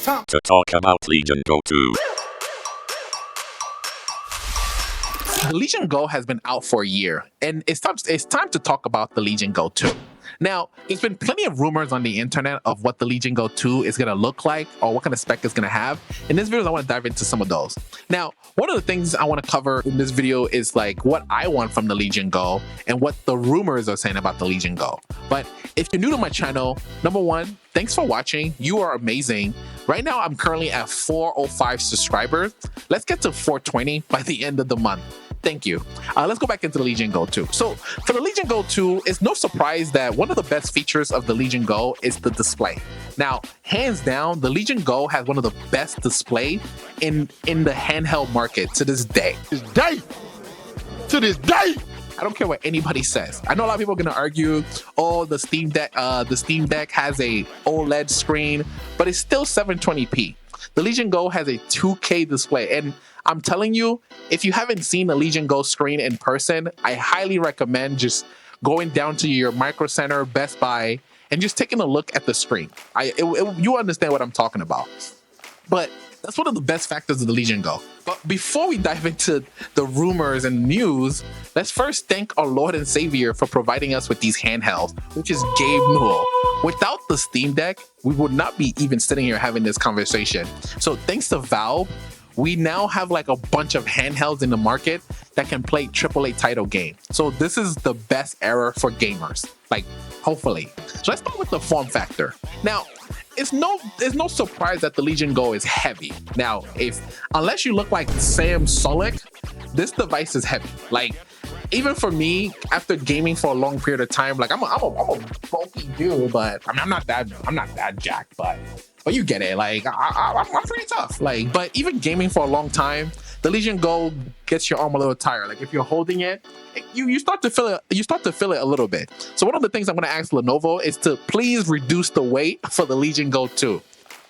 It's time to talk about Legion Go 2. The Legion Go has been out for a year, and it's time to talk about the Legion Go 2. Now, there's been plenty of rumors on the internet of what the Legion Go 2 is going to look like or what kind of spec it's going to have. In this video, I want to dive into some of those. Now, one of the things I want to cover in this video is like what I want from the Legion Go and what the rumors are saying about the Legion Go. But if you're new to my channel, number one, thanks for watching. You are amazing. Right now, I'm currently at 405 subscribers. Let's get to 420 by the end of the month. Thank you. Let's go back into the Legion Go 2. So for the Legion Go 2, it's no surprise that one of the best features of the Legion Go is the display. Now, hands down, the Legion Go has one of the best display in the handheld market to this day. To this day. I don't care what anybody says. I know a lot of people are gonna argue, oh, the Steam Deck has a OLED screen, but it's still 720p. The Legion Go has a 2K display, and I'm telling you, if you haven't seen the Legion Go screen in person, I highly recommend just going down to your Micro Center, Best Buy, and just taking a look at the screen. You understand what I'm talking about. But that's one of the best factors of the Legion Go. But before we dive into the rumors and news, let's first thank our Lord and Savior for providing us with these handhelds, which is Gabe Newell. Without the Steam Deck, we would not be even sitting here having this conversation. So thanks to Valve, we now have like a bunch of handhelds in the market that can play AAA title games. So this is the best era for gamers, like hopefully. So let's start with the form factor. Now, it's no surprise that the Legion Go is heavy. Now, unless you look like Sam Solik, this device is heavy. Like, even for me, after gaming for a long period of time, like I'm a bulky dude, but I mean, I'm not that jacked, but you get it. Like I'm pretty tough. Like, but even gaming for a long time, the Legion Go gets your arm a little tired. Like if you're holding it, you start to feel it. You start to feel it a little bit. So one of the things I'm going to ask Lenovo is to please reduce the weight for the Legion Go 2.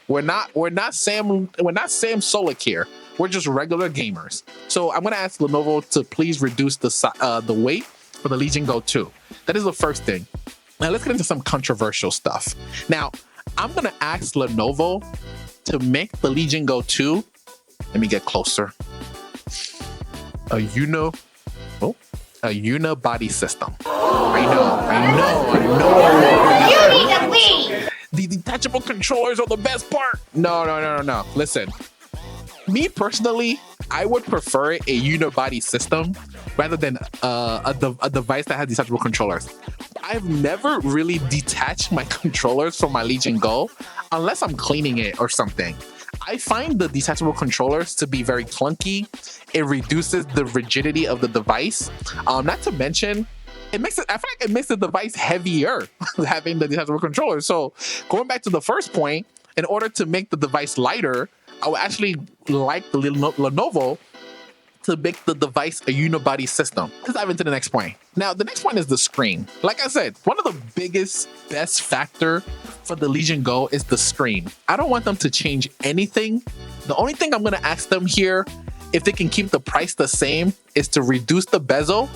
We're not Sam Solik here. We're just regular gamers. So I'm going to ask Lenovo to please reduce the weight for the Legion Go 2. That is the first thing. Now let's get into some controversial stuff. Now, I'm going to ask Lenovo to make the Legion Go 2. Let me get closer. A unibody system. I know. You need to leave. The detachable controllers are the best part. No. Listen. Me personally, I would prefer a unibody system rather than a device that has detachable controllers. I've never really detached my controllers from my Legion Go unless I'm cleaning it or something. I find the detachable controllers to be very clunky. It reduces the rigidity of the device. Not to mention, I feel like it makes the device heavier having the detachable controllers. So going back to the first point, in order to make the device lighter, I would actually like the Lenovo to make the device a unibody system. Let's dive into the next point. Now, the next point is the screen. Like I said, one of the best factor for the Legion Go is the screen. I don't want them to change anything. The only thing I'm gonna ask them here, if they can keep the price the same, is to reduce the bezel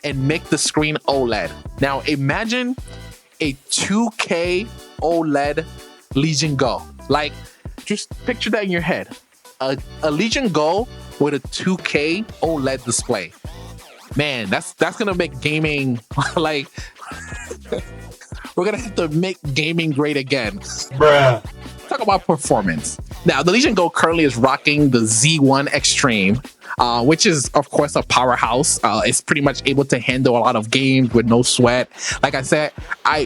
and make the screen OLED. Now, imagine a 2K OLED Legion Go. Like, just picture that in your head. A Legion Go with a 2K OLED display. Man, that's gonna make gaming like we're gonna have to make gaming great again. Bruh. Talk about performance. Now, the Legion Go currently is rocking the Z1 Extreme, which is of course a powerhouse. It's pretty much able to handle a lot of games with no sweat. Like I said,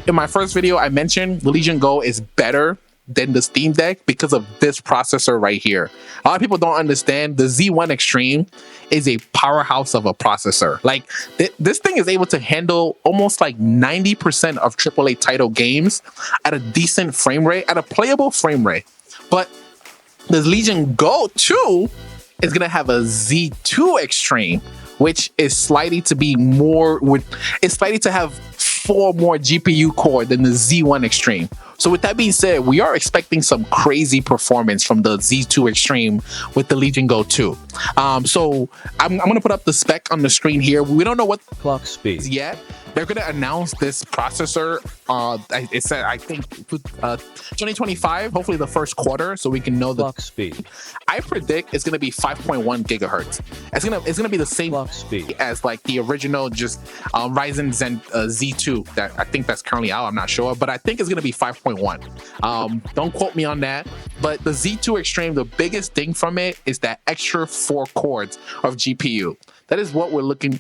in my first video I mentioned the Legion Go is better than the Steam Deck because of this processor right here. A lot of people don't understand the Z1 Extreme is a powerhouse of a processor. Like this thing is able to handle almost like 90% of AAA title games at a decent frame rate, at a playable frame rate. But the Legion Go 2 is gonna have a Z2 Extreme, which is slightly to have 4 more GPU core than the Z1 Extreme. So with that being said, we are expecting some crazy performance from the Z2 Extreme with the Legion Go 2. So I'm going to put up the spec on the screen here. We don't know what clock speed yet, they're going to announce this processor. It said, I think 2025, hopefully the first quarter, so we can know the clock speed. I predict it's going to be 5.1 gigahertz. It's gonna be the same Clock speed. as like the original just Ryzen Zen Z2 that I think that's currently out. I'm not sure, but I think it's gonna be 5.1. Don't quote me on that, but the Z2 Extreme, the biggest thing from it is that extra 4 cores of GPU. That is what we're looking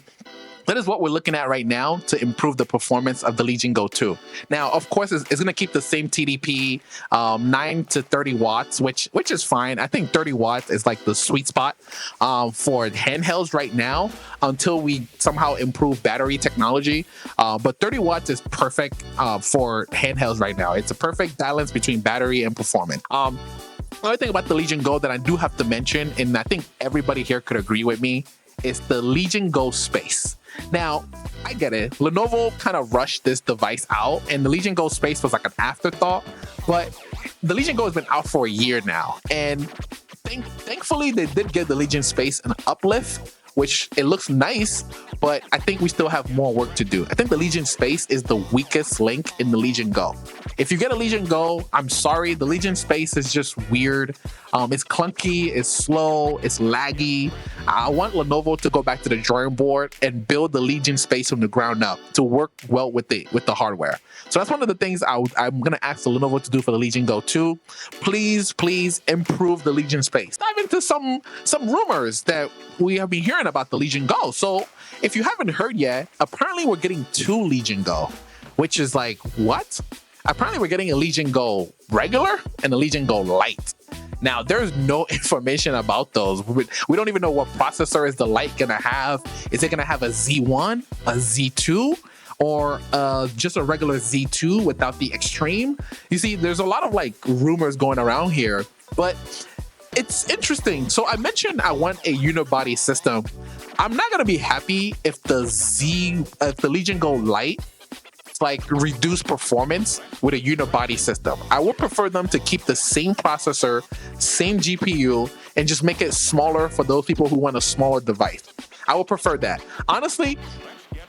at right now to improve the performance of the Legion Go 2. Now, of course, it's going to keep the same TDP, 9 to 30 watts, which is fine. I think 30 watts is like the sweet spot for handhelds right now until we somehow improve battery technology. But 30 watts is perfect for handhelds right now. It's a perfect balance between battery and performance. Another thing about the Legion Go that I do have to mention, and I think everybody here could agree with me, is the Legion Go Space. Now, I get it. Lenovo kind of rushed this device out, and the Legion Go Space was like an afterthought, but the Legion Go has been out for a year now, and thankfully they did give the Legion Space an uplift, which it looks nice, but I think we still have more work to do. I think the Legion Space is the weakest link in the Legion Go. If you get a Legion Go, I'm sorry, the Legion Space is just weird. It's clunky, it's slow, it's laggy. I want Lenovo to go back to the drawing board and build the Legion Space from the ground up to work well with the hardware. So that's one of the things I'm gonna ask the Lenovo to do for the Legion Go 2. Please improve the Legion Space. Dive into some rumors that we have been hearing about the Legion Go. So if you haven't heard yet, apparently we're getting 2 Legion Go, which is like, what? Apparently we're getting a Legion Go regular and a Legion Go Lite. Now, there's no information about those. We don't even know what processor is the Lite gonna have. Is it gonna have a Z1, a Z2, or just a regular Z2 without the Extreme? You see, there's a lot of like rumors going around here, but it's interesting. So I mentioned I want a unibody system. I'm not gonna be happy if the Legion Go Lite like reduce performance with a unibody system. I would prefer them to keep the same processor, same GPU, and just make it smaller for those people who want a smaller device. I would prefer that. Honestly,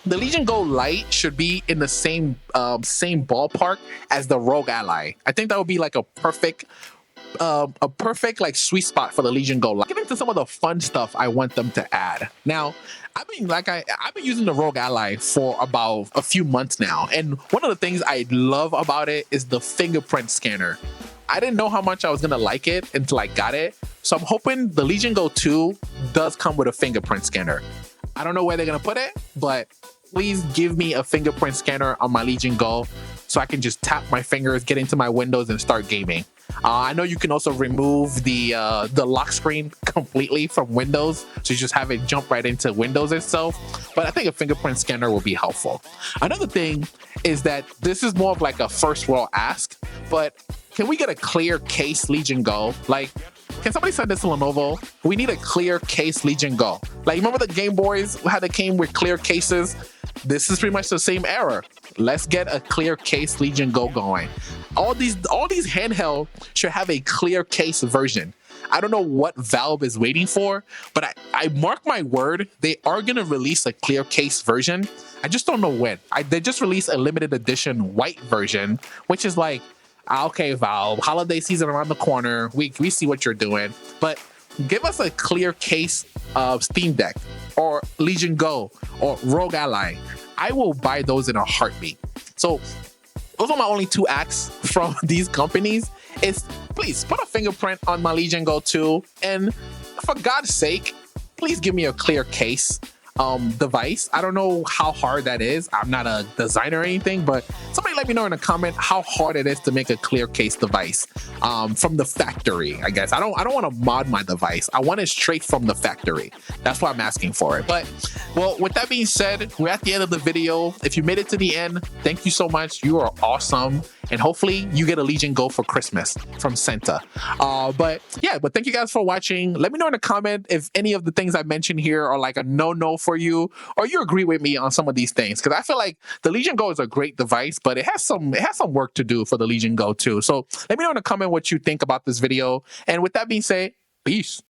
the Legion Go Lite should be in the same ballpark as the Rogue Ally. I think that would be like a perfect like sweet spot for the Legion Go. Get into some of the fun stuff I want them to add. Now, I've been using the Rogue Ally for about a few months now, and one of the things I love about it is the fingerprint scanner. I didn't know how much I was gonna like it until I got it, so I'm hoping the Legion Go 2 does come with a fingerprint scanner. I don't know where they're gonna put it, but please give me a fingerprint scanner on my Legion Go so I can just tap my fingers, get into my Windows, and start gaming. I know you can also remove the lock screen completely from Windows, so you just have it jump right into Windows itself. But I think a fingerprint scanner will be helpful. Another thing is that this is more of like a first world ask, but can we get a clear case Legion Go? Like, can somebody send this to Lenovo? We need a clear case Legion Go. Like, remember the Game Boys, how they came with clear cases? This is pretty much the same error. Let's get a clear case Legion Go going. All these handheld should have a clear case version. I don't know what Valve is waiting for, but I mark my word, they are gonna release a clear case version. I just don't know when. They just released a limited edition white version, which is like, okay, Valve, holiday season around the corner. We see what you're doing, but give us a clear case of Steam Deck or Legion Go or Rogue Ally. I will buy those in a heartbeat. So those are my only 2 acts from these companies. Is please put a fingerprint on my Legion Go 2, and for God's sake, please give me a clear case device. I don't know how hard that is. I'm not a designer or anything, but somebody let me know in a comment how hard it is to make a clear case device from the factory. I guess I don't want to mod my device. I want it straight from the factory. That's why I'm asking for it. But well, with that being said, we're at the end of the video. If you made it to the end, thank you so much. You are awesome, and hopefully you get a Legion Go for Christmas from Santa. But thank you guys for watching. Let me know in a comment if any of the things I mentioned here are like a no for you, or you agree with me on some of these things, because I feel like the Legion Go is a great device, but it has some work to do for the Legion Go too. So let me know in a comment what you think about this video. And with that being said, peace.